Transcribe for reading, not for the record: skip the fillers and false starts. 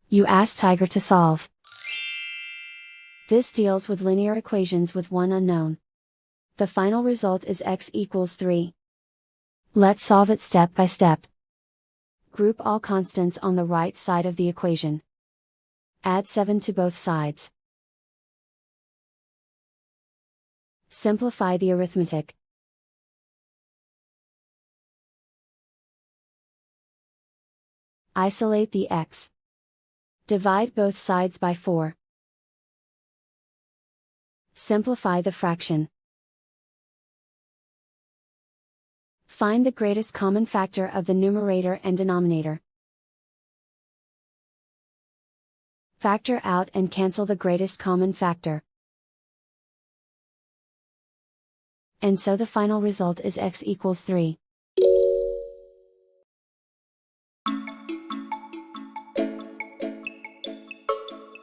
You ask Tiger to solve. This deals with linear equations with one unknown. The final result is x equals 3. Let's solve it step by step. Group all constants on the right side of the equation. Add 7 to both sides. Simplify the arithmetic. Isolate the x. Divide both sides by 4. Simplify the fraction. Find the greatest common factor of the numerator and denominator. Factor out and cancel the greatest common factor. And so the final result is x equals 3.